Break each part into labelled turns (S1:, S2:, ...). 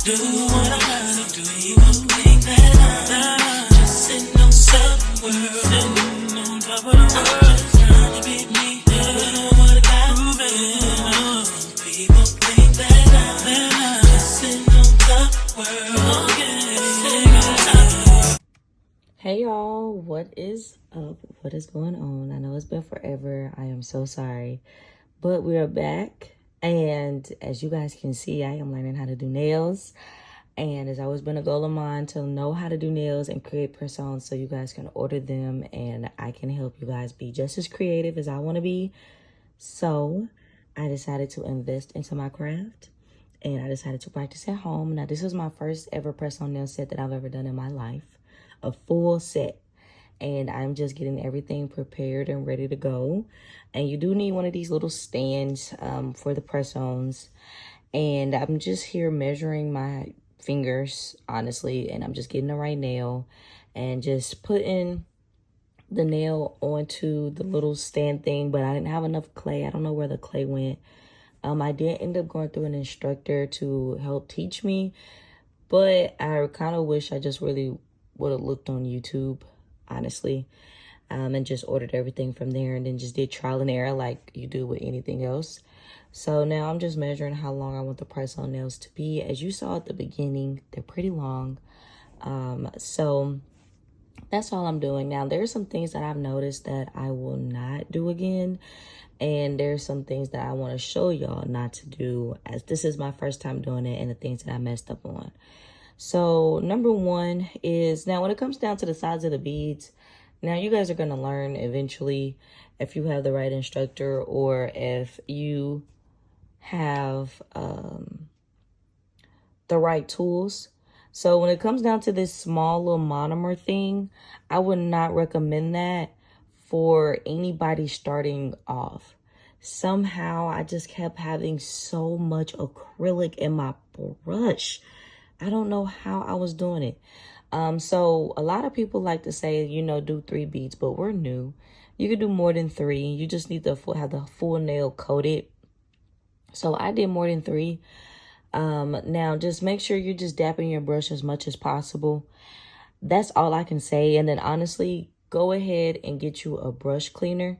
S1: Do what I gotta do. You won't think that I'm just sitting on top of the world. Sitting on top of the world. Just trying to beat me. Doing what I gotta prove. People think that I'm just sitting on top of the world. Sitting on top of the world.
S2: Hey y'all, what is up? What is going on? I know it's been forever. I am so sorry, but we are back. And as you guys can see, I am learning how to do nails. And it's always been a goal of mine to know how to do nails and create personas so you guys can order them and I can help you guys be just as creative as I want to be. So I decided to invest into my craft and I decided to practice at home. Now, this is my first ever press-on nail set that I've ever done in my life, a full set. And I'm just getting everything prepared and ready to go. And you do need one of these little stands for the press-ons. And I'm just here measuring my fingers, honestly, and I'm just getting the right nail and just putting the nail onto the little stand thing, but I didn't have enough clay. I don't know where the clay went. I did end up going through an instructor to help teach me, but I kind of wish I just really would have looked on YouTube, honestly, and just ordered everything from there and then just did trial and error like you do with anything else. So now I'm just measuring how long I want the press-on nails to be. As you saw at the beginning, they're pretty long. So that's all I'm doing. Now, there's some things that I've noticed that I will not do again. And there's some things that I want to show y'all not to do, as this is my first time doing it and the things that I messed up on. So number one is, now when it comes down to the size of the beads, now you guys are going to learn eventually if you have the right instructor or if you have the right tools. So when it comes down to this small little monomer thing, I would not recommend that for anybody starting off. Somehow I just kept having so much acrylic in my brush. I don't know how I was doing it. So a lot of people like to say, you know, do 3 beads, but we're new. You could do more than 3. You just need to have the full nail coated. So I did more than 3. Now just make sure you're just dapping your brush as much as possible. That's all I can say. And then honestly, go ahead and get you a brush cleaner,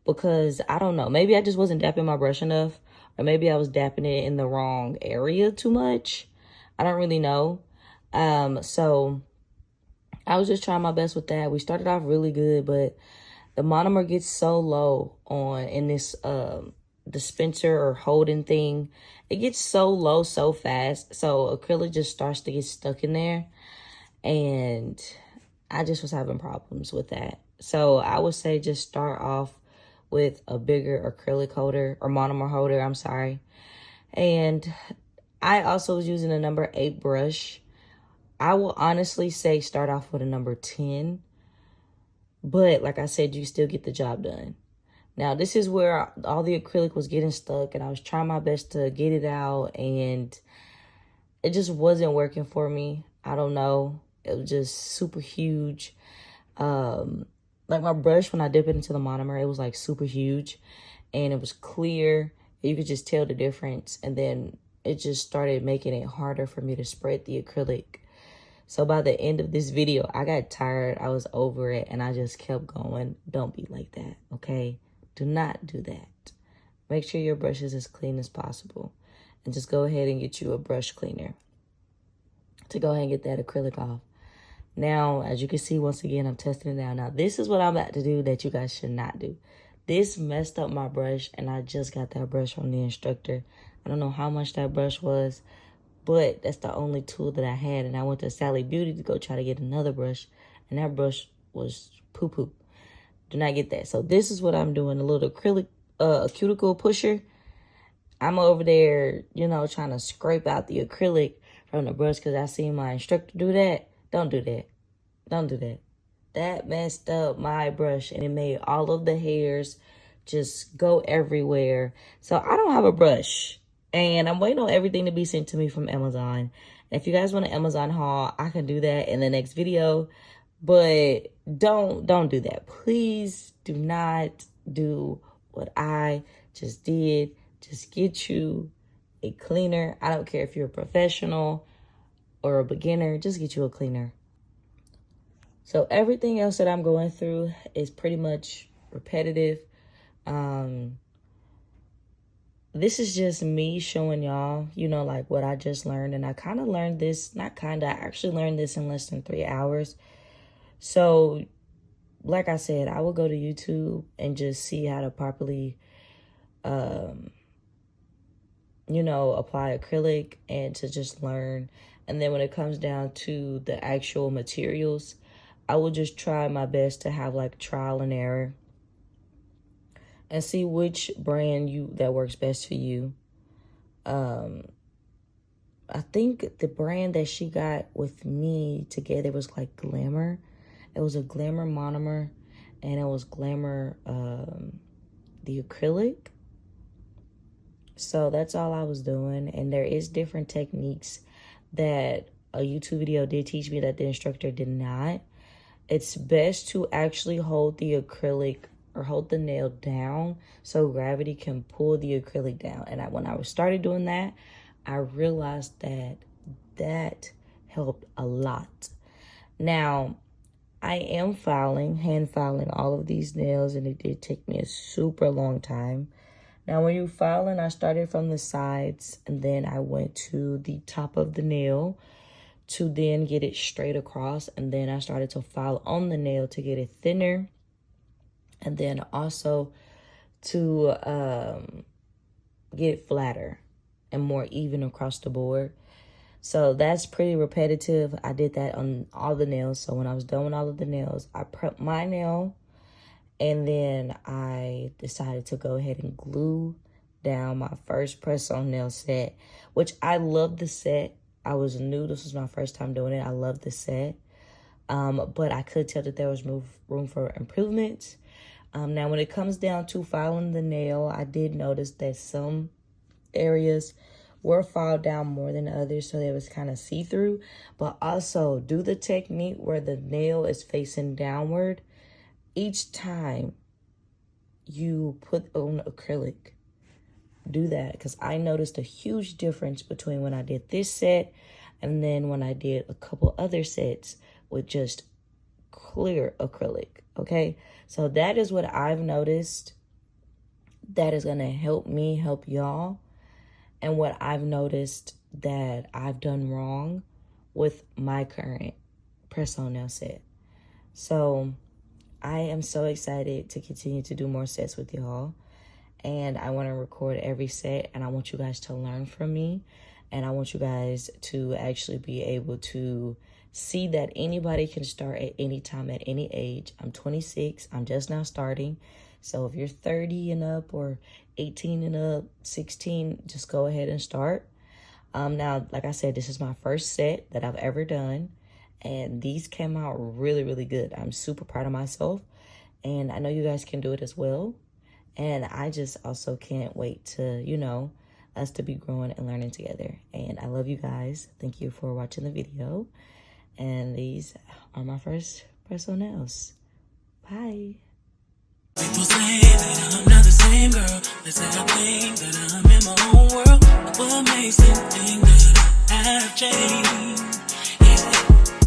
S2: because I don't know, maybe I just wasn't dapping my brush enough, or maybe I was dapping it in the wrong area too much. I don't really know. So I was just trying my best with that. We started off really good, but the monomer gets so low in this dispenser or holding thing. It gets so low so fast. So acrylic just starts to get stuck in there. And I just was having problems with that. So I would say just start off with a bigger acrylic holder or monomer holder, I'm sorry. And I also was using a number 8 brush. I will honestly say start off with a number 10. But like I said, you still get the job done. Now, this is where all the acrylic was getting stuck, and I was trying my best to get it out, and it just wasn't working for me. I don't know. It was just super huge. Like my brush, when I dip it into the monomer, it was like super huge, and it was clear. You could just tell the difference, and then it just started making it harder for me to spread the acrylic. So by the end of this video, I got tired. I was over it, and I just kept going. Don't be like that, okay? Do not do that. Make sure your brush is as clean as possible. And just go ahead and get you a brush cleaner to go ahead and get that acrylic off. Now, as you can see, once again, I'm testing it out. Now, this is what I'm about to do that you guys should not do. This messed up my brush, and I just got that brush from the instructor. I don't know how much that brush was, but that's the only tool that I had. And I went to Sally Beauty to go try to get another brush, and that brush was poo-poo. Do not get that. So this is what I'm doing, a little acrylic, a cuticle pusher. I'm over there, you know, trying to scrape out the acrylic from the brush because I seen my instructor do that. Don't do that. Don't do that. That messed up my brush, and it made all of the hairs just go everywhere. So I don't have a brush, and I'm waiting on everything to be sent to me from Amazon. And if you guys want an Amazon haul, I can do that in the next video. But don't do that. Please do not do what I just did. Just get you a cleaner. I don't care if you're a professional or a beginner, just get you a cleaner. So everything else that I'm going through is pretty much repetitive. This is just me showing y'all, you know, like what I just learned. And I kind of learned this, I actually learned this in less than 3 hours. So like I said, I will go to YouTube and just see how to properly, you know, apply acrylic and to just learn. And then when it comes down to the actual materials, I will just try my best to have like trial and error and see which brand that works best for you. I think the brand that she got with me together was like Glamour. It was a Glamour monomer, and it was Glamour, the acrylic. So that's all I was doing. And there is different techniques that a YouTube video did teach me that the instructor did not. It's best to actually hold the acrylic or hold the nail down so gravity can pull the acrylic down. And when I started doing that, I realized that helped a lot. Now, I am hand filing all of these nails, and it did take me a super long time. Now, when you're filing, I started from the sides, and then I went to the top of the nail to then get it straight across, and then I started to file on the nail to get it thinner, and then also to get it flatter and more even across the board. So that's pretty repetitive. I did that on all the nails. So when I was done with all of the nails, I prepped my nail, and then I decided to go ahead and glue down my first press-on nail set, which I love the set. I was new. This was my first time doing it. I love the set. But I could tell that there was room for improvements. Now, when it comes down to filing the nail, I did notice that some areas were filed down more than others, so it was kind of see-through. But also, do the technique where the nail is facing downward. Each time you put on acrylic, do that, because I noticed a huge difference between when I did this set and then when I did a couple other sets with just clear acrylic. Okay, so that is what I've noticed. That is going to help me help y'all, and what I've noticed that I've done wrong with my current press-on nail set. So I am so excited to continue to do more sets with y'all, and I want to record every set, and I want you guys to learn from me, and I want you guys to actually be able to see that anybody can start at any time, at any age. I'm 26. I'm just now starting. So if you're 30 and up or 18 and up, 16, just go ahead and start. Now, like I said, this is my first set that I've ever done, and these came out really, really good. I'm super proud of myself, and I know you guys can do it as well. And I just also can't wait to, you know, us to be growing and learning together. And I love you guys. Thank you for watching the video. And these are my first press-on nails. Bye.
S1: People say that I'm not the same girl. They say I think that I'm in my own world. What makes them think that I have changed?